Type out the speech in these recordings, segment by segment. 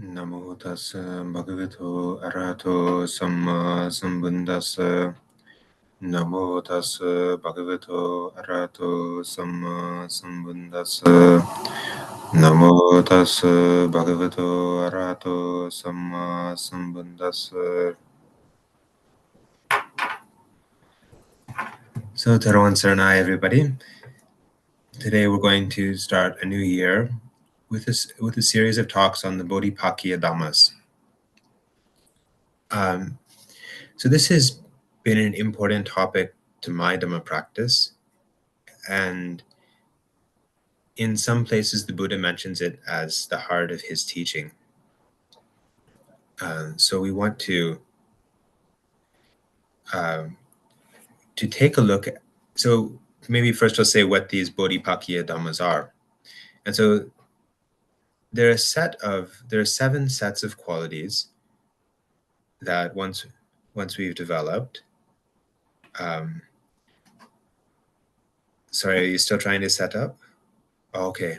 Namo tassa bhagavato arahato samma sambuddhassa. Namo tassa bhagavato arahato samma sambuddhassa. Namo tassa bhagavato arahato samma sambuddhassa. So, Tarawan Saranai, everybody. Today we're going to start a new year with a series of talks on the Bodhipakya Dhammas. So this has been an important topic to my Dhamma practice, and in some places the Buddha mentions it as the heart of his teaching. So we want to take a look at, so maybe first I'll say what these Bodhipakya Dhammas are. And so there are 7 sets of qualities that once we've developed. Sorry, are you still trying to set up? Oh, okay.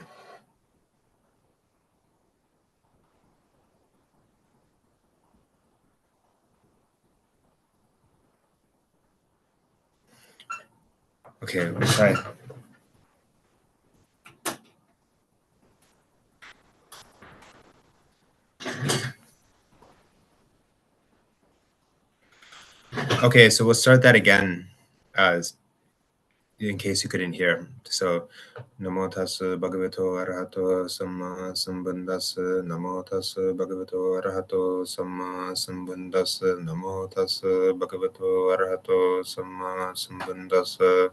Okay, we'll try. Okay, so we'll start that again, in case you couldn't hear. So, Namo tassa bhagavato arahato samma sambuddhassa. Namo tassa bhagavato arahato samma sambuddhassa. Namo tassa bhagavato arahato samma sambuddhassa.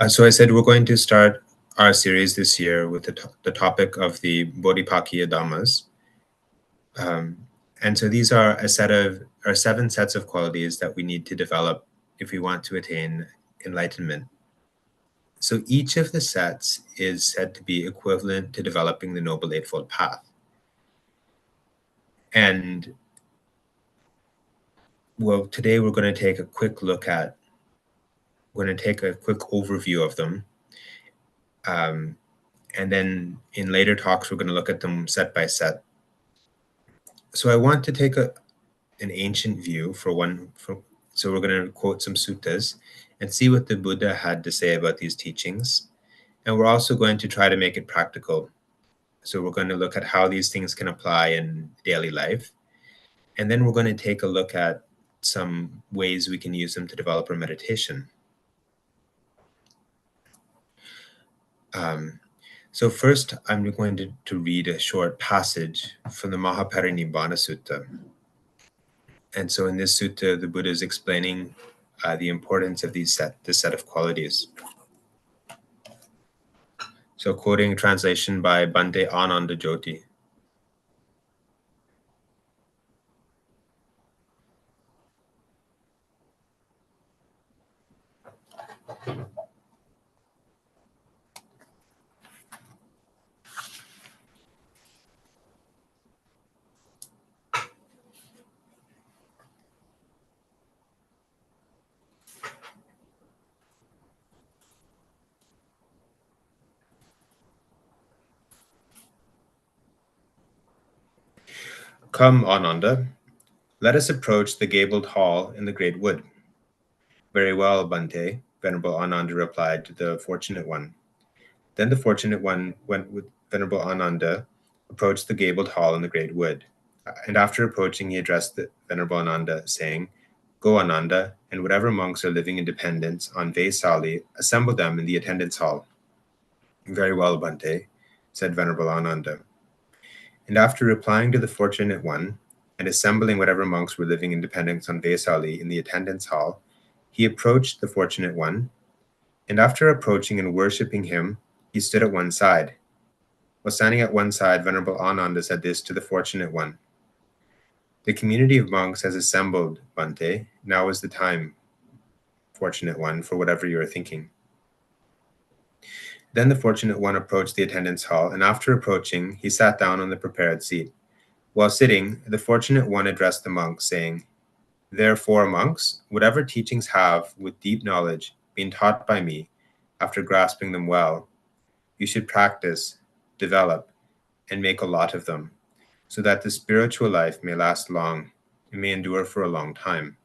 So I said we're going to start our series this year with the topic of the Bodhipakya Dhammas. And so these are 7 sets of qualities that we need to develop if we want to attain enlightenment. So each of the sets is said to be equivalent to developing the Noble Eightfold Path. And well, today we're going to take a quick overview of them. And then in later talks, we're going to look at them set by set. So I want to take an ancient view so we're going to quote some suttas and see what the Buddha had to say about these teachings. And we're also going to try to make it practical. So we're going to look at how these things can apply in daily life. And then we're going to take a look at some ways we can use them to develop our meditation. So first, I'm going to read a short passage from the Mahaparinibbana Sutta. And so in this sutta, the Buddha is explaining the importance of this set of qualities. So quoting a translation by Bhante Ananda Jyoti. Come, Ananda, let us approach the gabled hall in the great wood. Very well, Bhante, Venerable Ananda replied to the fortunate one. Then the fortunate one went with Venerable Ananda, approached the gabled hall in the great wood. And after approaching, he addressed the Venerable Ananda, saying, Go, Ananda, and whatever monks are living in dependence on Vaisali, assemble them in the attendance hall. Very well, Bhante, said Venerable Ananda. And after replying to the fortunate one, and assembling whatever monks were living in dependence on Vaisali in the attendance hall, he approached the fortunate one, and after approaching and worshipping him, he stood at one side. While standing at one side, Venerable Ananda said this to the fortunate one. The community of monks has assembled, Bhante. Now is the time, fortunate one, for whatever you are thinking. Then the fortunate one approached the attendance hall, and after approaching, he sat down on the prepared seat. While sitting, the fortunate one addressed the monks, saying, Therefore, monks, whatever teachings have, with deep knowledge, been taught by me, after grasping them well, you should practice, develop, and make a lot of them, so that the spiritual life may last long and may endure for a long time.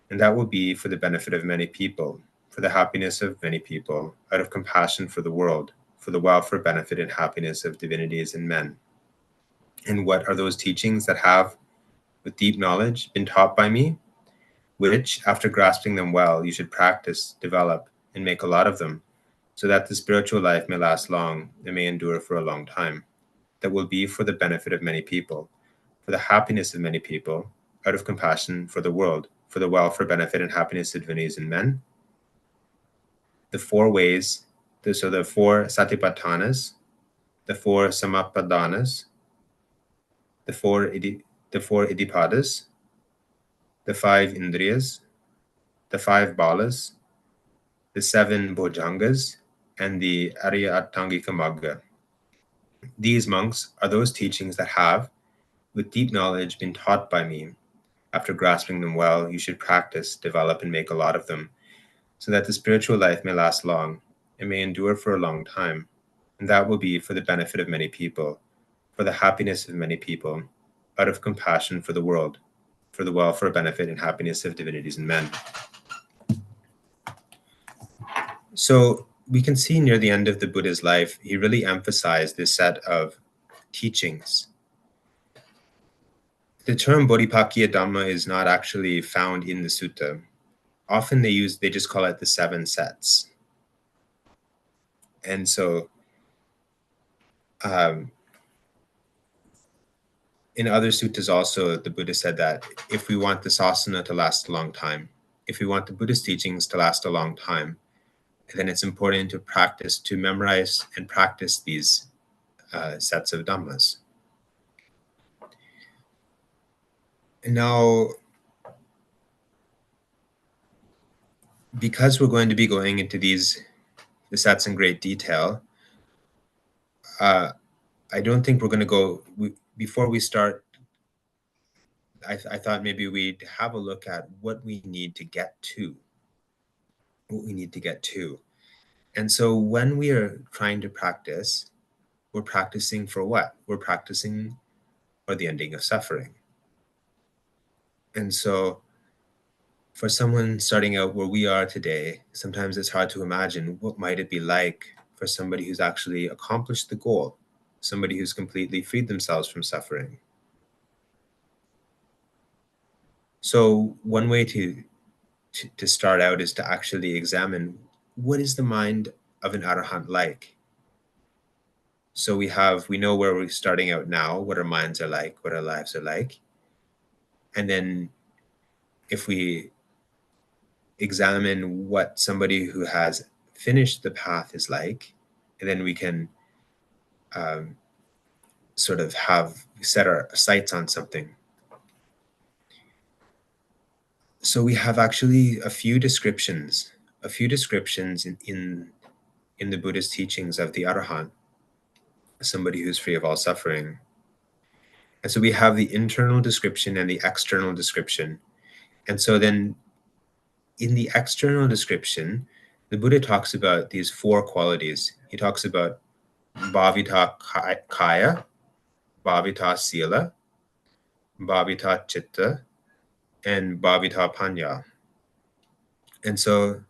And that will be for the benefit of many people, for the happiness of many people, out of compassion for the world, for the welfare, benefit, and happiness of divinities and men. And what are those teachings that have, with deep knowledge, been taught by me, which, after grasping them well, you should practice, develop, and make a lot of them, so that the spiritual life may last long and may endure for a long time. That will be for the benefit of many people, for the happiness of many people, out of compassion for the world, for the welfare, benefit, and happiness of divinities and men. The four ways, so the four satipatthanas, the four samapadanas, the four iddhipadas, the five indriyas, the five balas, the seven bhojangas, and the Arya Attangika Magga. These, monks, are those teachings that have, with deep knowledge, been taught by me. After grasping them well, you should practice, develop, and make a lot of them, so that the spiritual life may last long and may endure for a long time. And that will be for the benefit of many people, for the happiness of many people, out of compassion for the world, for the welfare, benefit, and happiness of divinities and men. So we can see near the end of the Buddha's life, he really emphasized this set of teachings. The term Bodhipakkhya Dhamma is not actually found in the sutta. Often they just call it the seven sets. And so in other suttas also, the Buddha said that if we want the sasana to last a long time, if we want the Buddhist teachings to last a long time, then it's important to practice, to memorize and practice these sets of Dhammas. And now, because we're going to be going into the sets in great detail, I don't think we're going to go, before we start, I thought maybe we'd have a look at what we need to get to. And so when we are trying to practice, we're practicing for what? We're practicing for the ending of suffering. And so for someone starting out where we are today, sometimes it's hard to imagine what might it be like for somebody who's actually accomplished the goal, somebody who's completely freed themselves from suffering. So one way to start out is to actually examine, what is the mind of an arahant like? So we know where we're starting out now, what our minds are like, what our lives are like. And then if we examine what somebody who has finished the path is like, and then we can sort of set our sights on something. So we have actually a few descriptions in the Buddhist teachings of the Arahant, somebody who's free of all suffering. And so we have the internal description and the external description. And so then in the external description, the Buddha talks about these four qualities. He talks about bhavita kaya, bhavita sila, bhavita chitta, and bhavita panya. And so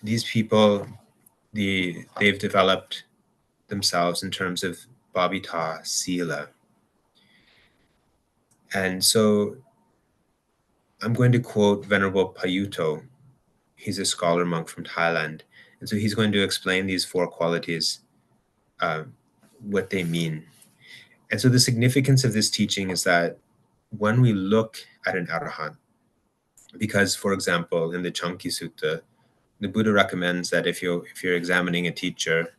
these people, they've developed themselves in terms of bhavita sila. And so I'm going to quote Venerable Payutto. He's a scholar monk from Thailand. And so he's going to explain these four qualities, what they mean. And so the significance of this teaching is that when we look at an arahant, because, for example, in the Chanki Sutta, the Buddha recommends that if you're examining a teacher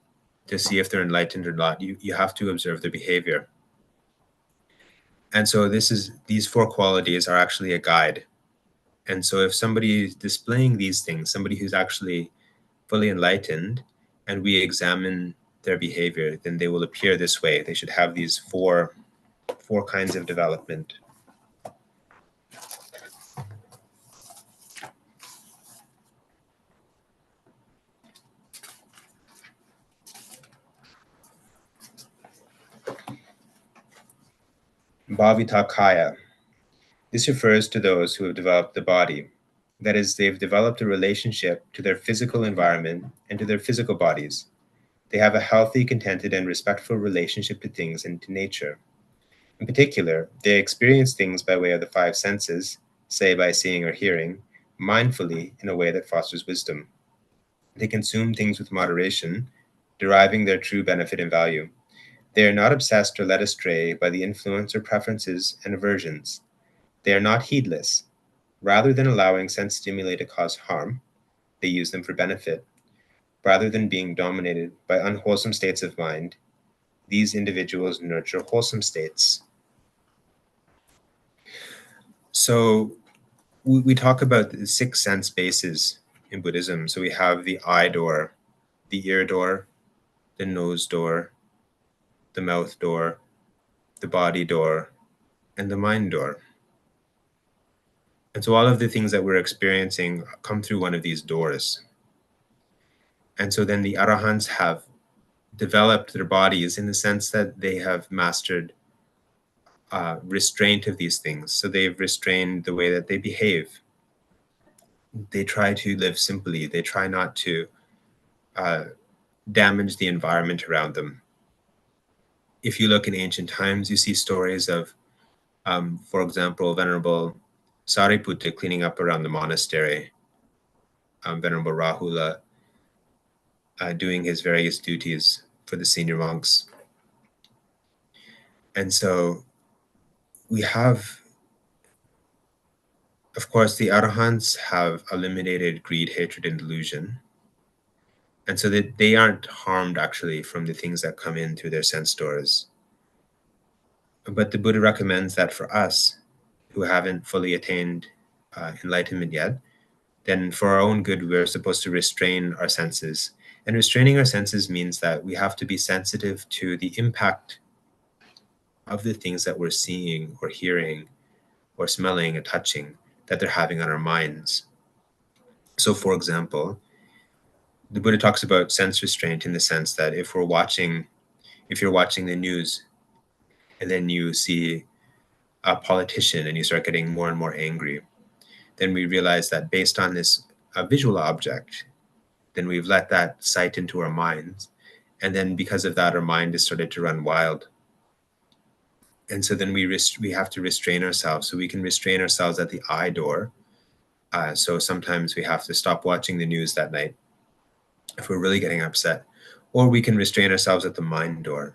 to see if they're enlightened or not, you have to observe their behavior. And so these four qualities are actually a guide. And so if somebody is displaying these things, somebody who's actually fully enlightened, and we examine their behavior, then they will appear this way. They should have these four kinds of development. Bhavitakaya. This refers to those who have developed the body. That is, they've developed a relationship to their physical environment and to their physical bodies. They have a healthy, contented, and respectful relationship to things and to nature. In particular, they experience things by way of the five senses, say by seeing or hearing, mindfully in a way that fosters wisdom. They consume things with moderation, deriving their true benefit and value. They are not obsessed or led astray by the influence or preferences and aversions. They are not heedless. Rather than allowing sense stimuli to cause harm, they use them for benefit. Rather than being dominated by unwholesome states of mind, these individuals nurture wholesome states. So we talk about the six sense bases in Buddhism. So we have the eye door, the ear door, the nose door, the mouth door, the body door, and the mind door. And so all of the things that we're experiencing come through one of these doors. And so then the arahants have developed their bodies in the sense that they have mastered restraint of these things. So they've restrained the way that they behave. They try to live simply. They try not to damage the environment around them. If you look in ancient times, you see stories of, for example, Venerable Sariputta cleaning up around the monastery, Venerable Rahula doing his various duties for the senior monks. And so we have, of course, the arahants have eliminated greed, hatred, and delusion. And so that they aren't harmed actually from the things that come in through their sense doors. But the Buddha recommends that for us who haven't fully attained enlightenment yet, then for our own good, we're supposed to restrain our senses. And restraining our senses means that we have to be sensitive to the impact of the things that we're seeing or hearing or smelling or touching that they're having on our minds. So, for example, the Buddha talks about sense restraint in the sense that if you're watching the news and then you see a politician and you start getting more and more angry, then we realize that based on this visual object, then we've let that sight into our minds. And then because of that, our mind has started to run wild. And so then we have to restrain ourselves. So we can restrain ourselves at the eye door. So sometimes we have to stop watching the news that night if we're really getting upset. Or we can restrain ourselves at the mind door.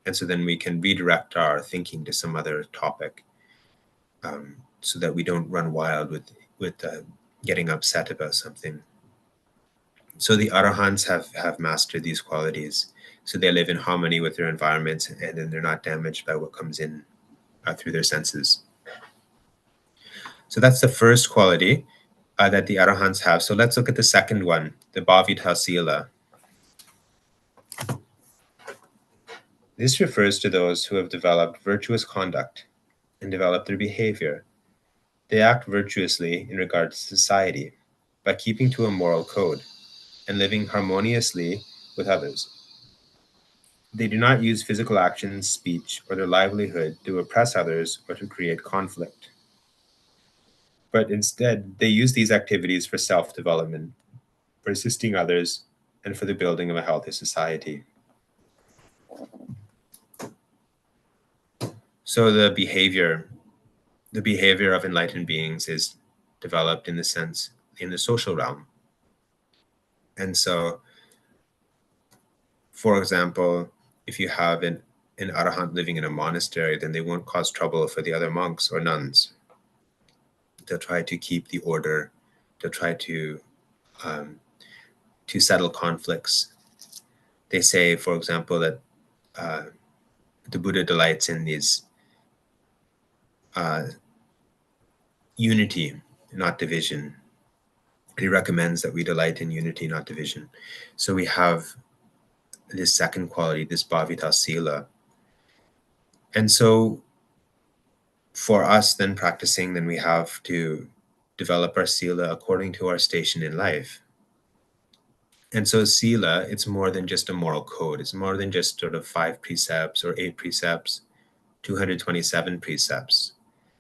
And so then we can redirect our thinking to some other topic so that we don't run wild with getting upset about something. So the arahants have mastered these qualities. So they live in harmony with their environment and then they're not damaged by what comes in through their senses. So that's the first quality that the arahants have. So let's look at the second one, the bhavita sila. This refers to those who have developed virtuous conduct and developed their behavior. They act virtuously in regard to society by keeping to a moral code and living harmoniously with others. They do not use physical actions, speech, or their livelihood to oppress others or to create conflict. But instead, they use these activities for self-development, for assisting others, and for the building of a healthy society. So the behavior of enlightened beings is developed in the social realm. And so, for example, if you have an arahant living in a monastery, then they won't cause trouble for the other monks or nuns. They'll try to keep the order. They'll try to settle conflicts. They say, for example, that the Buddha delights in these unity, not division. He recommends that we delight in unity, not division. So we have this second quality, this bhavita sila. And so for us then practicing, then we have to develop our sila according to our station in life. And so sila, it's more than just a moral code. It's more than just sort of 5 precepts or 8 precepts. 227 precepts.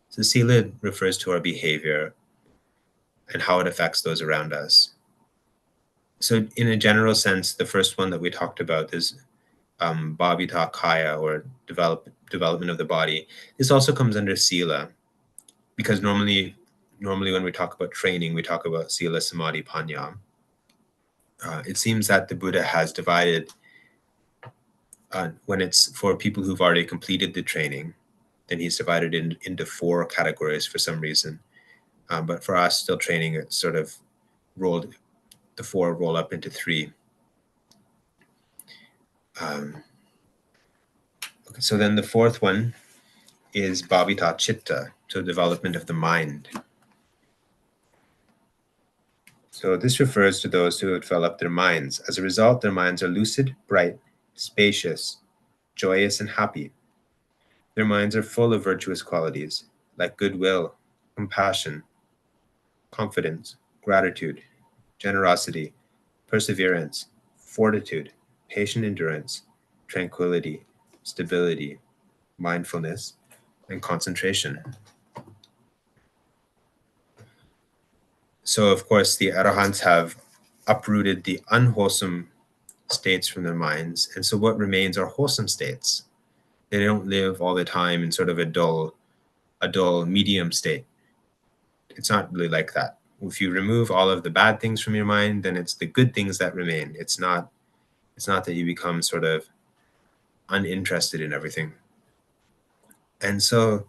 So sila refers to our behavior and how it affects those around us. So in a general sense, the first one that we talked about is bhavita kaya, or development of the body. This also comes under sila, because normally when we talk about training, we talk about sila, samadhi, panya. It seems that the Buddha has divided, when it's for people who've already completed the training, then he's divided into 4 categories for some reason. But for us still training, it's sort of the 4 roll up into 3. Okay, so then the 4th one is bhavita chitta, so development of the mind. So this refers to those who have developed their minds. As a result, their minds are lucid, bright, spacious, joyous, and happy. Their minds are full of virtuous qualities like goodwill, compassion, confidence, gratitude, generosity, perseverance, fortitude, patient endurance, tranquility, stability, mindfulness, and concentration. So, of course, the arahants have uprooted the unwholesome states from their minds. And so what remains are wholesome states. They don't live all the time in sort of a dull medium state. It's not really like that. If you remove all of the bad things from your mind, then it's the good things that remain. It's not that you become sort of uninterested in everything. And so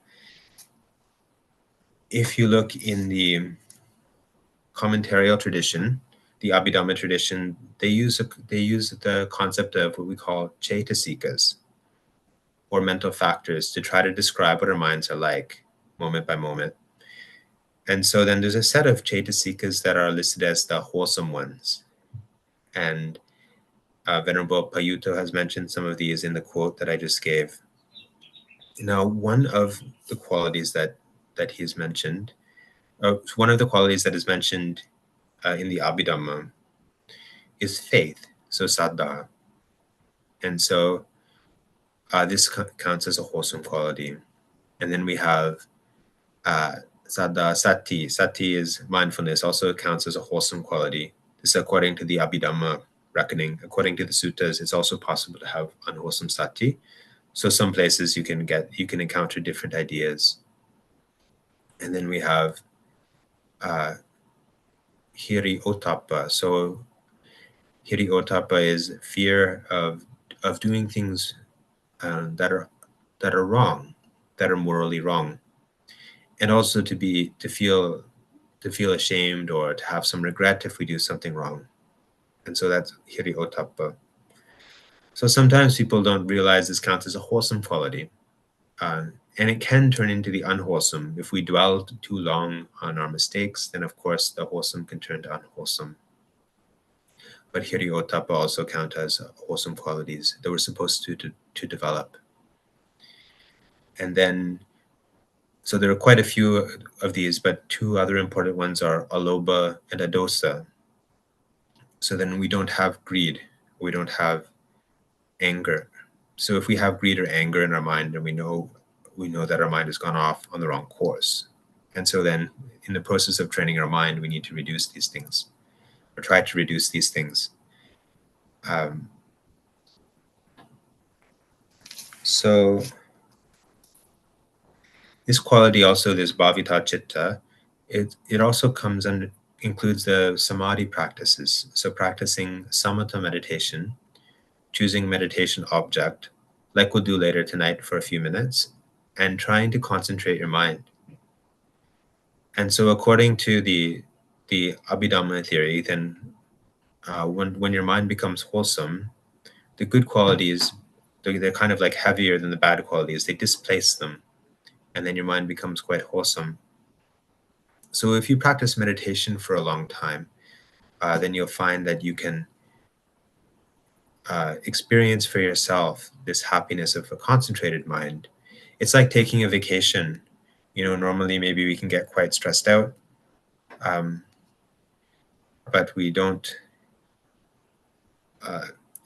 if you look in the commentarial tradition, the Abhidhamma tradition, they use the concept of what we call chaitasikas, or mental factors, to try to describe what our minds are like moment by moment. And so then there's a set of chaitasikas that are listed as the wholesome ones. And Venerable Payutto has mentioned some of these in the quote that I just gave. Now, one of the qualities that he's mentioned, one of the qualities that is mentioned in the Abhidhamma is faith, so saddha. And so this counts as a wholesome quality. And then we have saddha, sati. Sati is mindfulness, also counts as a wholesome quality. This is according to the Abhidhamma reckoning. According to the suttas, it's also possible to have unwholesome sati. So some places you can encounter different ideas. And then we have hiri otapa. So hiri otapa is fear of doing things that are wrong, that are morally wrong, and also to feel ashamed or to have some regret if we do something wrong. And so that's hiri otapa. So sometimes people don't realize this counts as a wholesome quality, and it can turn into the unwholesome. If we dwell too long on our mistakes, then of course the wholesome can turn to unwholesome. But hiri otapa also count as wholesome qualities that we're supposed to develop. And then, so there are quite a few of these, but 2 other important ones are aloba and adosa. So then we don't have greed, we don't have anger. So if we have greed or anger in our mind, then we know that our mind has gone off on the wrong course. And so then in the process of training our mind, we need to reduce these things, or try to reduce these things. So this quality also, this bhavita chitta, it also includes the samadhi practices. So practicing samatha meditation, choosing meditation object, like we'll do later tonight for a few minutes, and trying to concentrate your mind. And so according to the Abhidhamma theory, then when your mind becomes wholesome, the good qualities, they're kind of like heavier than the bad qualities. They displace them, and then your mind becomes quite wholesome. So if you practice meditation for a long time, then you'll find that you can experience for yourself this happiness of a concentrated mind. It's like taking a vacation. Normally maybe we can get quite stressed out, but we don't.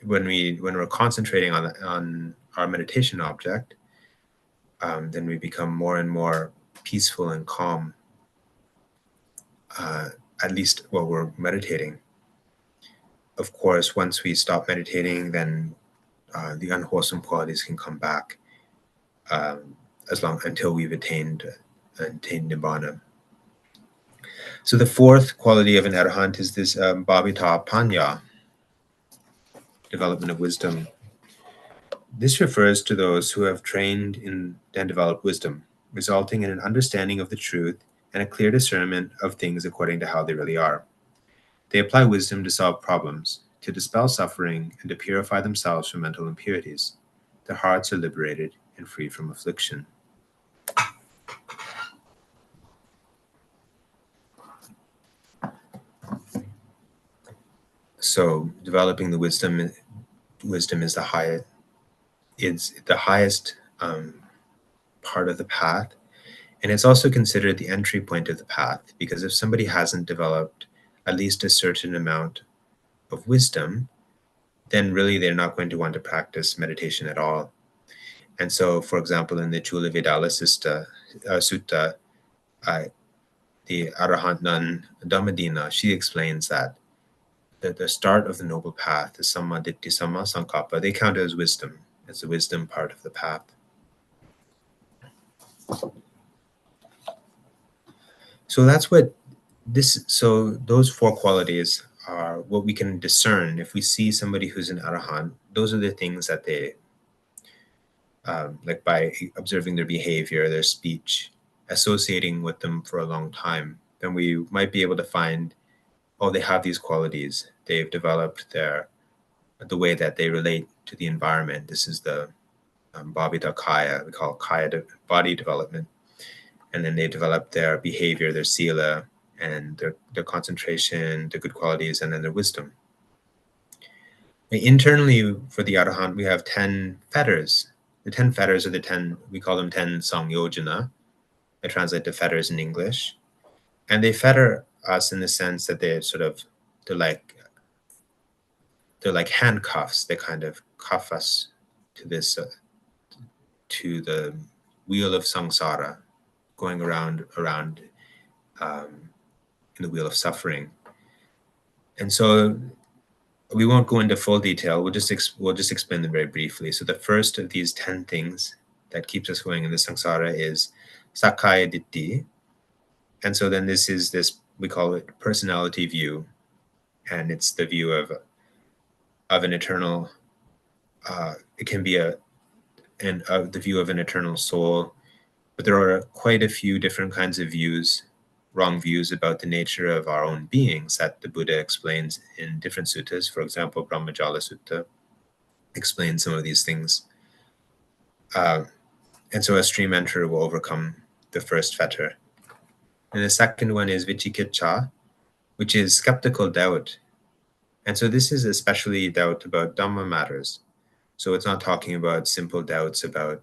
When we're concentrating on our meditation object, then we become more and more peaceful and calm, at least while we're meditating. Of course, once we stop meditating, then the unwholesome qualities can come back, as long until we've attained nibbana. So the fourth quality of an arahant is this bhavita panya, development of wisdom. This refers to those who have trained in and developed wisdom, resulting in an understanding of the truth and a clear discernment of things according to how they really are. They apply wisdom to solve problems, to dispel suffering, and to purify themselves from mental impurities. Their hearts are liberated and free from affliction. So, developing the wisdom is the highest. It's the highest part of the path, and it's also considered the entry point of the path, because if somebody hasn't developed at least a certain amount of wisdom, then really they're not going to want to practice meditation at all. And so, for example, in the Chula Vedala Sutta, the Arahant nun Dhammadina, she explains that the start of the noble path, the Samma Ditti Samma Sankappa, they count as wisdom, as the wisdom part of the path. So that's what so those four qualities are what we can discern. If we see somebody who's an Arahant, those are the things that they, like by observing their behavior, their speech, associating with them for a long time, then we might be able to find, oh, they have these qualities. They've developed the way that they relate to the environment. This is the Bhavita Kaya, we call Kaya body development. And then they develop their behavior, their sila, and their concentration, their good qualities, and then their wisdom. Internally, for the Arahant, we have 10 fetters. The 10 fetters are the 10, we call them 10 Sangyojana. They translate to fetters in English. And they fetter us in the sense that they're like handcuffs. They kind of cuff us to this, to the wheel of samsara, going around in the wheel of suffering. And so we won't go into full detail. We'll just explain them very briefly. So the first of these 10 things that keeps us going in the samsara is Sakkaya Ditti. And so then this we call it personality view, and it's the view of an eternal. It can be the view of an eternal soul, but there are quite a few different kinds of views, wrong views about the nature of our own beings that the Buddha explains in different suttas. For example, Brahmajala Sutta explains some of these things. And so a stream enterer will overcome the first fetter. And the second one is Vichikiccha, which is skeptical doubt. And so this is especially doubt about Dhamma matters. So it's not talking about simple doubts about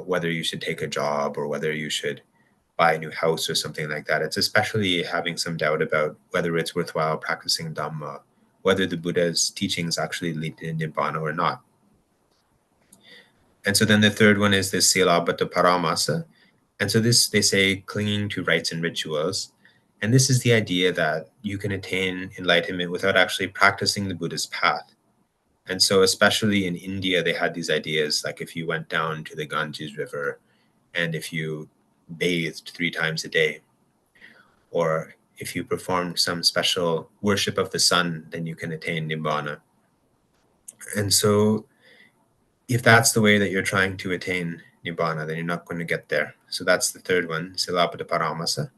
whether you should take a job or whether you should buy a new house or something like that. It's especially having some doubt about whether it's worthwhile practicing Dhamma, whether the Buddha's teachings actually lead to Nibbana or not. And so then the third one is the Silabhata Paramasa. And so this, they say, clinging to rites and rituals. And this is the idea that you can attain enlightenment without actually practicing the Buddha's path. And so especially in India, they had these ideas, like if you went down to the Ganges River and if you bathed 3 times a day, or if you performed some special worship of the sun, then you can attain Nibbana. And so if that's the way that you're trying to attain Nibbana, then you're not going to get there. So that's the third one, Silabhata Paramasa.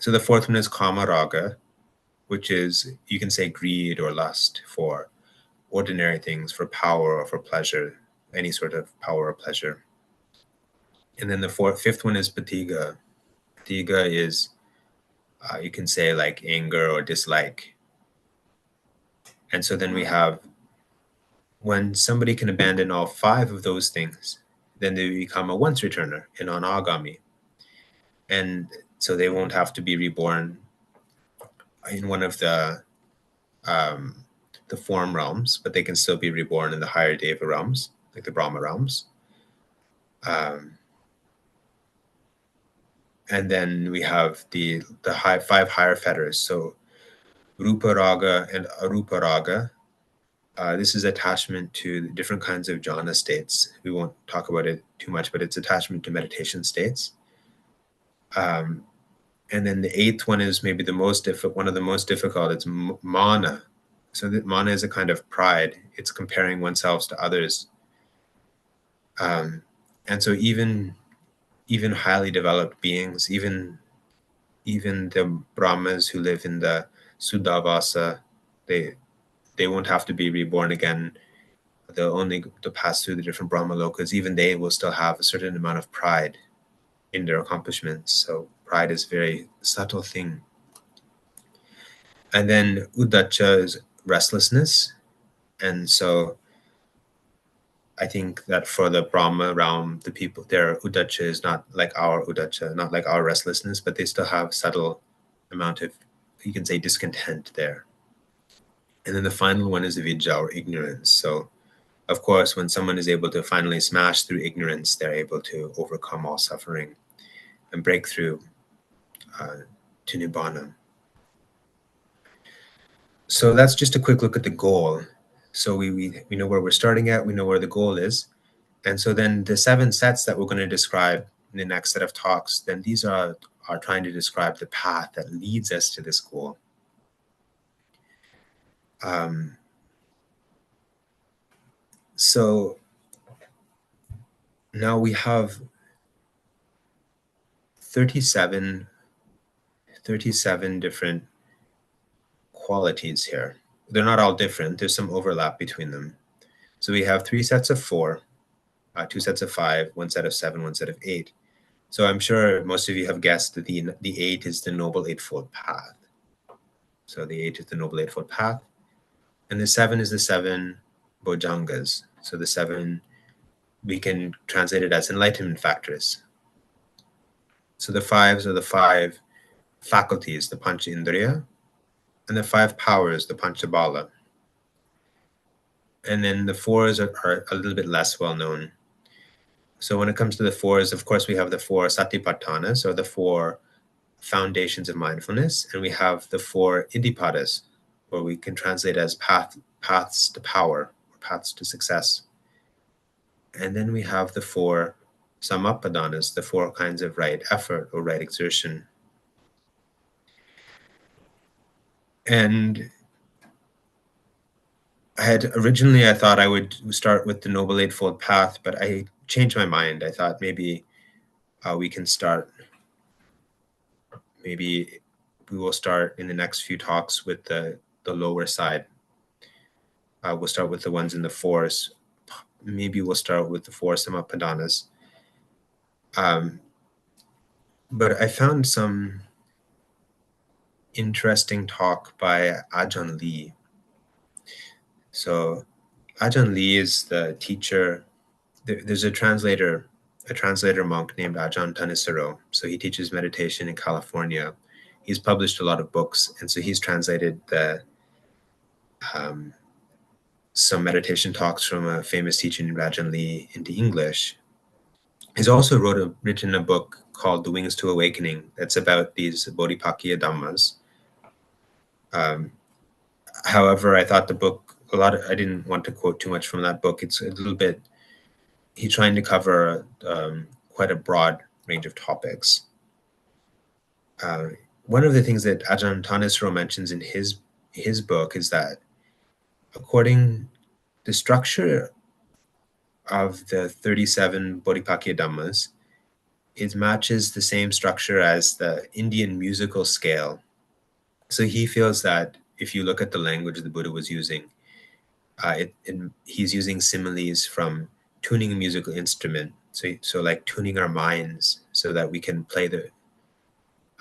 So the fourth one is Kama Raga, which is, you can say, greed or lust for ordinary things, for power or for pleasure, any sort of power or pleasure. And then the fifth one is Patiga. Patiga is, you can say, like anger or dislike. And so then we have, when somebody can abandon all 5 of those things, then they become a once returner, an anagami. And so they won't have to be reborn in one of the form realms, but they can still be reborn in the higher deva realms, like the Brahma realms. And then we have the five higher fetters. So Rupa Raga and Arupa Raga. This is attachment to different kinds of jhana states. We won't talk about it too much, but it's attachment to meditation states. And then the eighth one is maybe one of the most difficult. It's mana. So that mana is a kind of pride. It's comparing oneself to others. And so even highly developed beings, even the Brahmas who live in the Suddhavasa, they won't have to be reborn again. They'll only to pass through the different Brahma lokas. Even they will still have a certain amount of pride in their accomplishments. So pride is a very subtle thing. And then uddhacca is restlessness. And so I think that for the Brahma realm, the people, their uddhacca is not like our uddhacca, not like our restlessness, but they still have subtle amount of, you can say, discontent there. And then the final one is vidya, or ignorance. So of course, when someone is able to finally smash through ignorance, they're able to overcome all suffering and break through to nibbana. So that's just a quick look at the goal. So we know where we're starting at, we know where the goal is. And so then the 7 sets that we're going to describe in the next set of talks, then these are trying to describe the path that leads us to this goal. So now we have 37 different qualities here. They're not all different. There's some overlap between them. So we have 3 sets of 4, 2 sets of 5, 1 set of 7, 1 set of 8. So I'm sure most of you have guessed that the 8 is the Noble Eightfold Path. So the 8 is the Noble Eightfold Path. And the 7 is the 7 Bojjhangas. So the 7, we can translate it as enlightenment factors. So the 5s are the 5 faculties, the Pancha Indriya, and the 5 powers, the Panchabala. And then the 4s are a little bit less well known. So when it comes to the 4s, of course, we have the 4 Satipatthanas, or the 4 foundations of mindfulness, and we have the 4 Iddhipadas, or we can translate as paths to power, or paths to success. And then we have the 4 Samapadanas, the 4 kinds of right effort or right exertion. And I thought I would start with the Noble Eightfold Path, but I changed my mind. I thought maybe we can start, maybe we will start in the next few talks with the lower side. We'll start with the ones in the 4s. Maybe we'll start with the 4 Samapadanas. But I found some interesting talk by Ajahn Lee. So Ajahn Lee is the teacher. There's a translator monk named Ajahn Thanissaro. So he teaches meditation in California. He's published a lot of books, and so he's translated some meditation talks from a famous teacher named Ajahn Lee into English. He's also written a book called The Wings to Awakening that's about these Bodhipakya Dhammas. However, I thought the book, I didn't want to quote too much from that book. It's a little bit, he's trying to cover quite a broad range of topics. One of the things that Ajahn Thanissaro mentions in his book is that according the structure of the 37 Bodhipakya Dhammas, it matches the same structure as the Indian musical scale. So he feels that if you look at the language the Buddha was using, he's using similes from tuning a musical instrument. So like tuning our minds so that we can play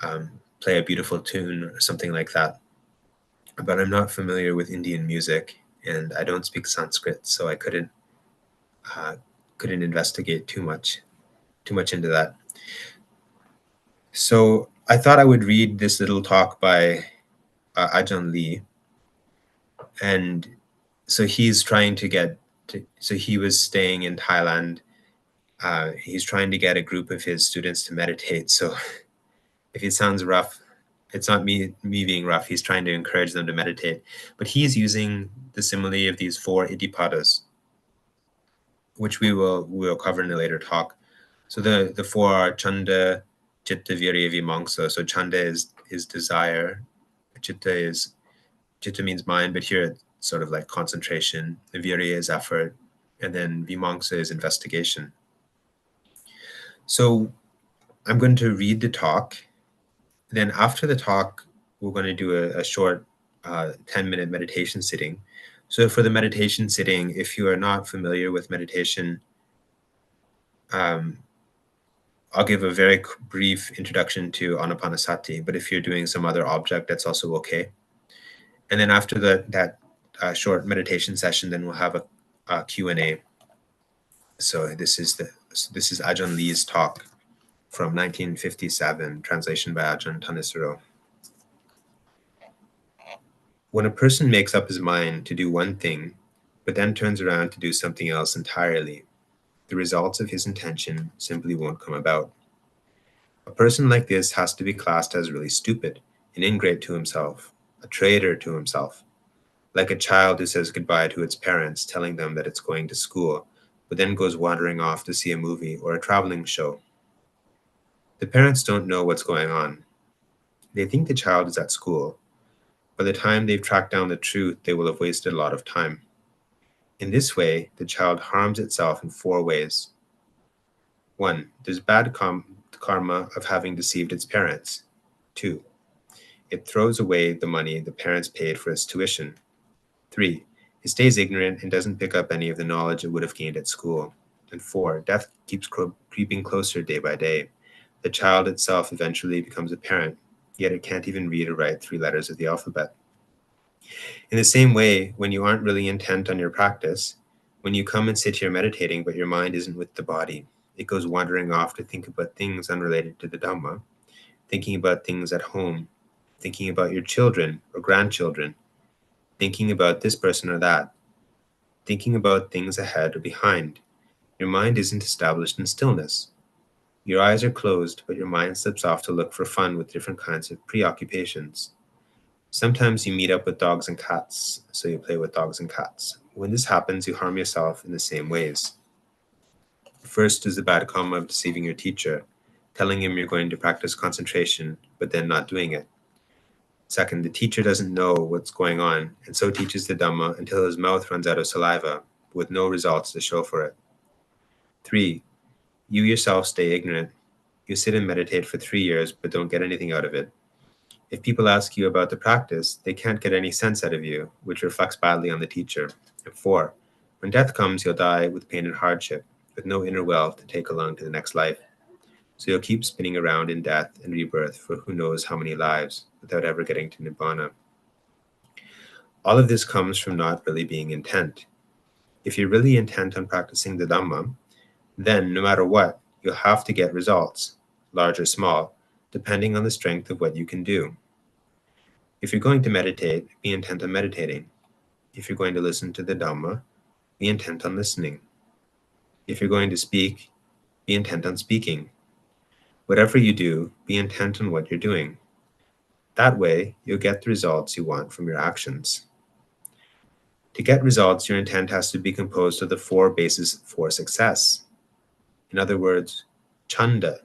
a beautiful tune or something like that. But I'm not familiar with Indian music, and I don't speak Sanskrit, so I couldn't investigate too much into that. So I thought I would read this little talk by Ajahn Lee. And so he's trying to so he was staying in Thailand He's trying to get a group of his students to meditate. So if it sounds rough, it's not me being rough. He's trying to encourage them to meditate. But he's using the simile of these 4 iddhipadas, which we'll cover in a later talk. So the 4 are chanda, chitta, virya, vimamsa. So chanda is desire, chitta means mind, but here it's sort of like concentration. The virya is effort, and then vimamsa is investigation. So I'm going to read the talk. Then after the talk, we're going to do a short 10-minute meditation sitting. So for the meditation sitting, if you are not familiar with meditation, I'll give a very brief introduction to Anapanasati, but if you're doing some other object, that's also okay. And then after that short meditation session, then we'll have a Q&A. So this is Ajahn Lee's talk from 1957, translation by Ajahn Thanissaro. When a person makes up his mind to do one thing, but then turns around to do something else entirely, the results of his intention simply won't come about. A person like this has to be classed as really stupid, an ingrate to himself, a traitor to himself, like a child who says goodbye to its parents, telling them that it's going to school, but then goes wandering off to see a movie or a traveling show. The parents don't know what's going on. They think the child is at school. By the time they've tracked down the truth, they will have wasted a lot of time. In this way, the child harms itself in 4 ways. 1. There's bad karma of having deceived its parents. 2. It throws away the money the parents paid for its tuition. 3. It stays ignorant and doesn't pick up any of the knowledge it would have gained at school. And 4. Death keeps creeping closer day by day. The child itself eventually becomes a parent, yet it can't even read or write 3 letters of the alphabet. In the same way, when you aren't really intent on your practice, when you come and sit here meditating but your mind isn't with the body, it goes wandering off to think about things unrelated to the Dhamma, thinking about things at home, thinking about your children or grandchildren, thinking about this person or that, thinking about things ahead or behind. Your mind isn't established in stillness. Your eyes are closed, but your mind slips off to look for fun with different kinds of preoccupations. Sometimes you meet up with dogs and cats, so you play with dogs and cats. When this happens, you harm yourself in the same ways. First is the bad karma of deceiving your teacher, telling him you're going to practice concentration, but then not doing it. Second, the teacher doesn't know what's going on, and so teaches the Dhamma until his mouth runs out of saliva, with no results to show for it. 3. You yourself stay ignorant. You sit and meditate for 3 years, but don't get anything out of it. If people ask you about the practice, they can't get any sense out of you, which reflects badly on the teacher. And 4. When death comes, you'll die with pain and hardship, with no inner wealth to take along to the next life. So you'll keep spinning around in death and rebirth for who knows how many lives, without ever getting to Nibbana. All of this comes from not really being intent. If you're really intent on practicing the Dhamma, then no matter what, you'll have to get results, large or small, depending on the strength of what you can do. If you're going to meditate, be intent on meditating. If you're going to listen to the Dhamma, be intent on listening. If you're going to speak, be intent on speaking. Whatever you do, be intent on what you're doing. That way, you'll get the results you want from your actions. To get results, your intent has to be composed of the 4 bases for success. In other words, chanda,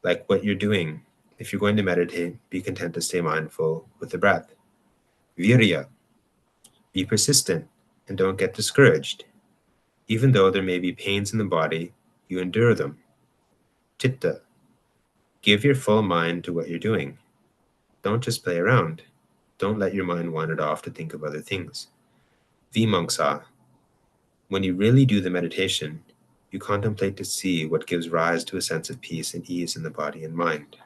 like what you're doing. If you're going to meditate, be content to stay mindful with the breath. Virya, be persistent and don't get discouraged. Even though there may be pains in the body, you endure them. Chitta, give your full mind to what you're doing. Don't just play around. Don't let your mind wander off to think of other things. Vimamsa, when you really do the meditation, you contemplate to see what gives rise to a sense of peace and ease in the body and mind.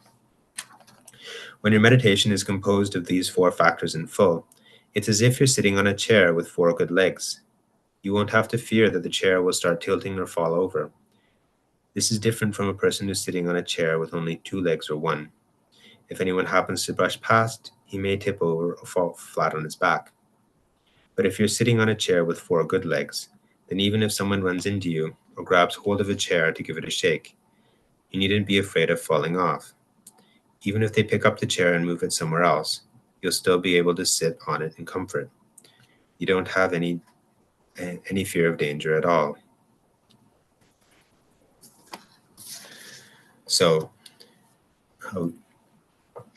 When your meditation is composed of these 4 factors in full, it's as if you're sitting on a chair with 4 good legs. You won't have to fear that the chair will start tilting or fall over. This is different from a person who's sitting on a chair with only 2 legs or 1. If anyone happens to brush past, he may tip over or fall flat on his back. But if you're sitting on a chair with 4 good legs, then even if someone runs into you, or grabs hold of a chair to give it a shake. You needn't be afraid of falling off. Even if they pick up the chair and move it somewhere else, you'll still be able to sit on it in comfort. You don't have any fear of danger at all. So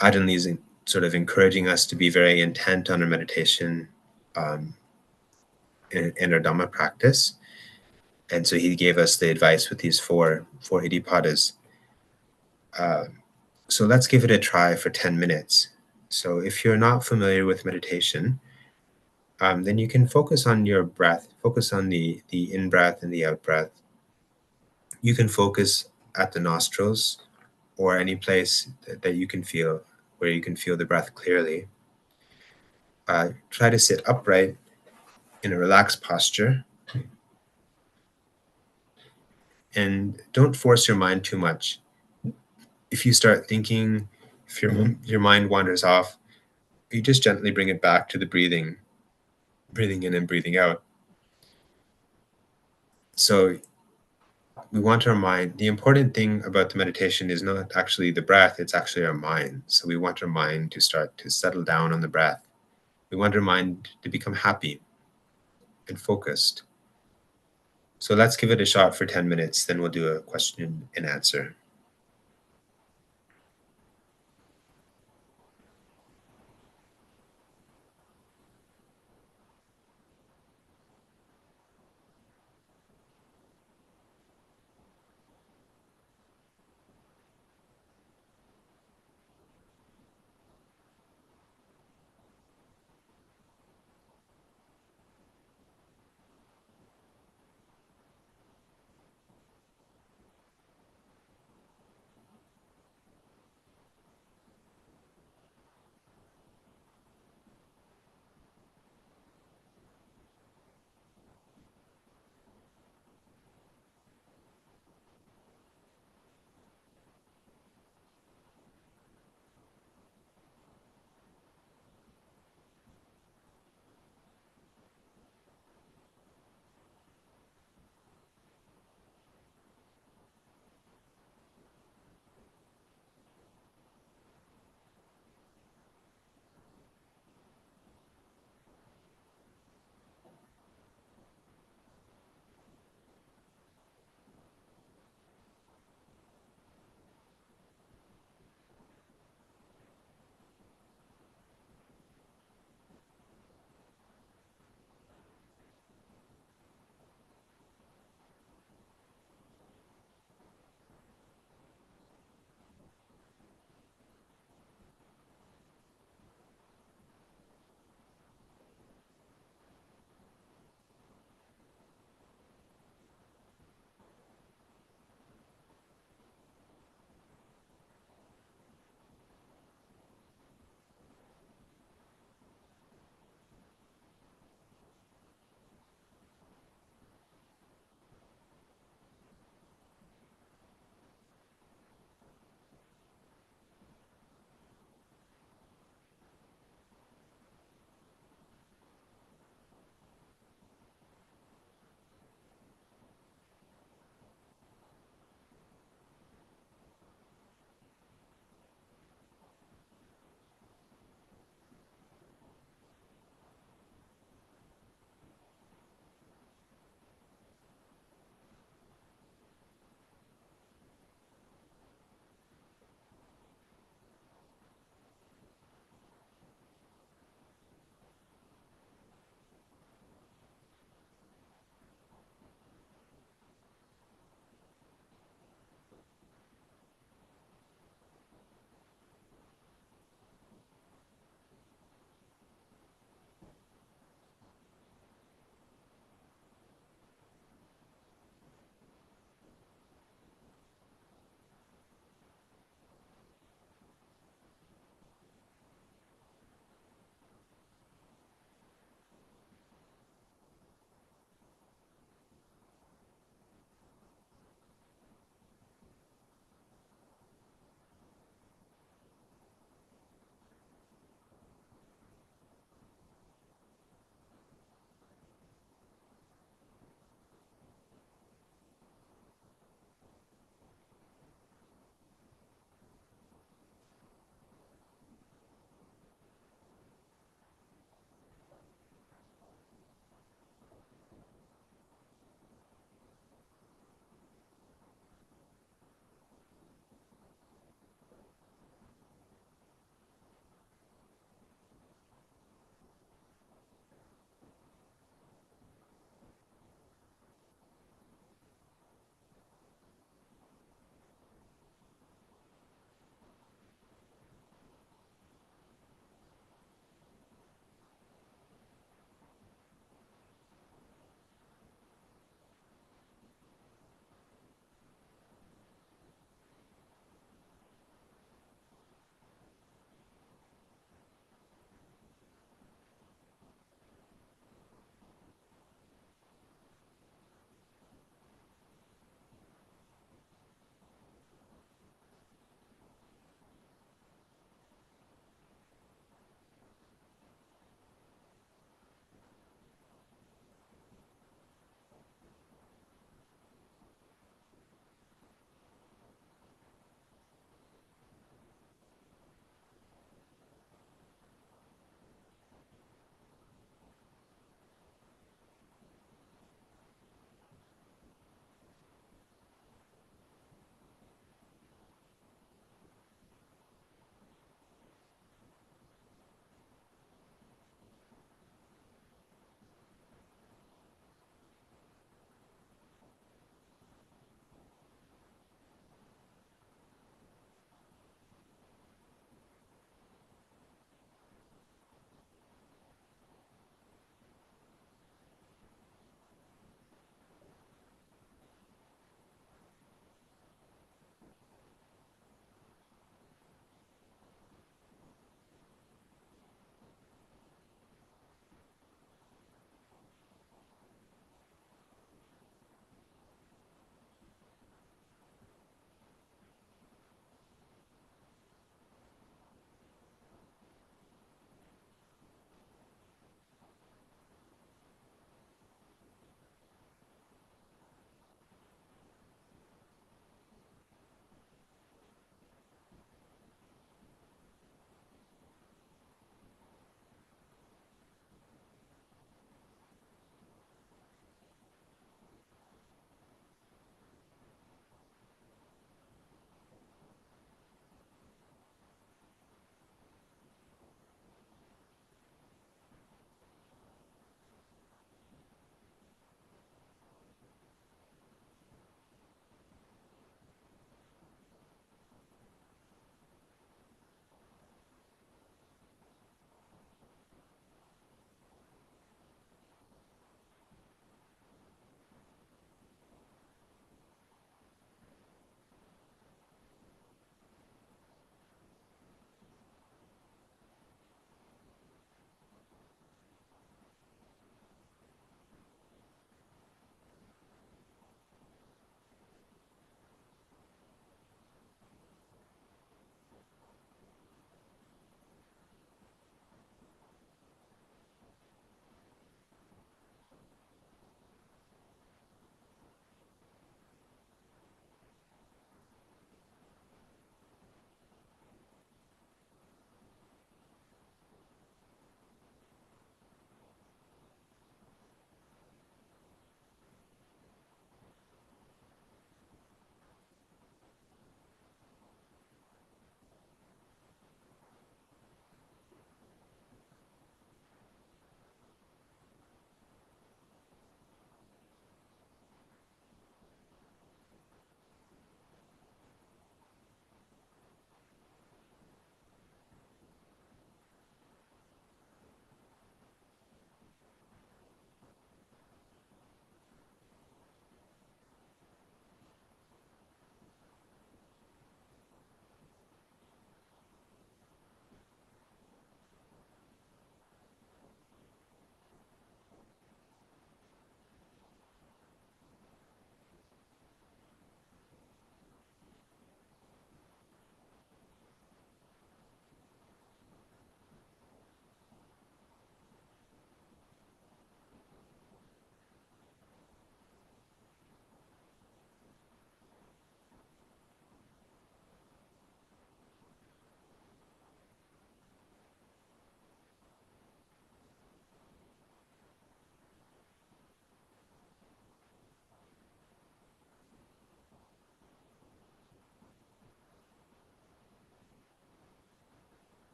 Ajahn is sort of encouraging us to be very intent on our meditation in our Dhamma practice. And so he gave us the advice with these four iddhipadas. So let's give it a try for 10 minutes. So if you're not familiar with meditation, then you can focus on your breath, focus on the in-breath and the out-breath. You can focus at the nostrils or any place that you can feel, where you can feel the breath clearly. Try to sit upright in a relaxed posture. And don't force your mind too much. If you start thinking, if your mind wanders off, you just gently bring it back to the breathing in and breathing out. So we want our mind, the important thing about the meditation is not actually the breath, it's actually our mind. So we want our mind to start to settle down on the breath. We want our mind to become happy and focused. So let's give it a shot for 10 minutes, then we'll do a question and answer.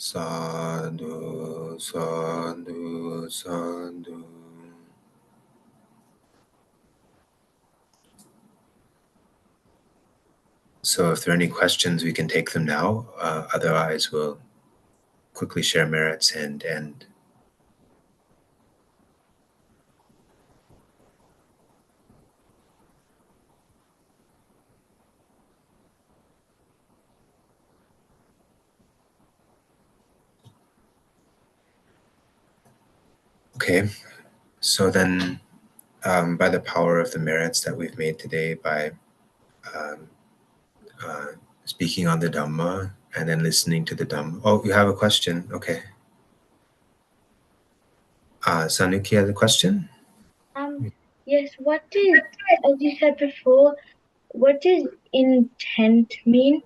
Sadhu, sadhu, sadhu. So if there are any questions, we can take them now. Otherwise, we'll quickly share merits and end. Okay, so then by the power of the merits that we've made today, by um, speaking on the Dhamma and then listening to the Dhamma. Oh, you have a question? Okay. Sanuki has a question? Yes, what is, as you said before, what does intent mean?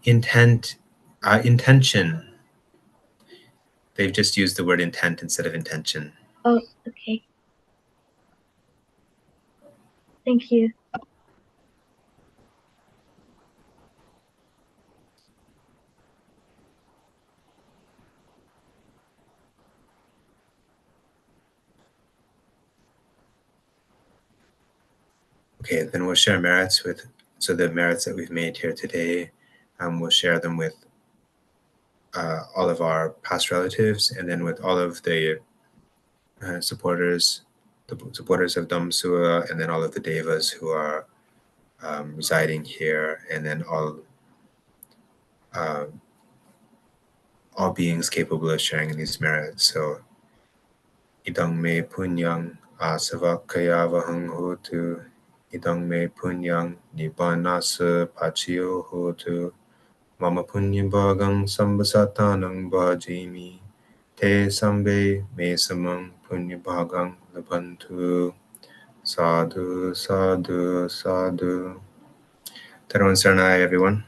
Intention. They've just used the word intent instead of intention. Oh, okay. Thank you. Okay, then we'll share merits with, so the merits that we've made here today, we'll share them with all of our past relatives and then with all of the supporters, the supporters of Dhamma, and then all of the devas who are residing here, and then all beings capable of sharing in these merits. So, idang me punyang asavakaya vahang hotu, idang me punyang nibbanasa pachiyo hotu, mama punyam bhagang sambasatanang bhajimi, te sambe me samang punya bhagang labantu. Sadhu, sadhu, sadhu. Taran Saranai, everyone.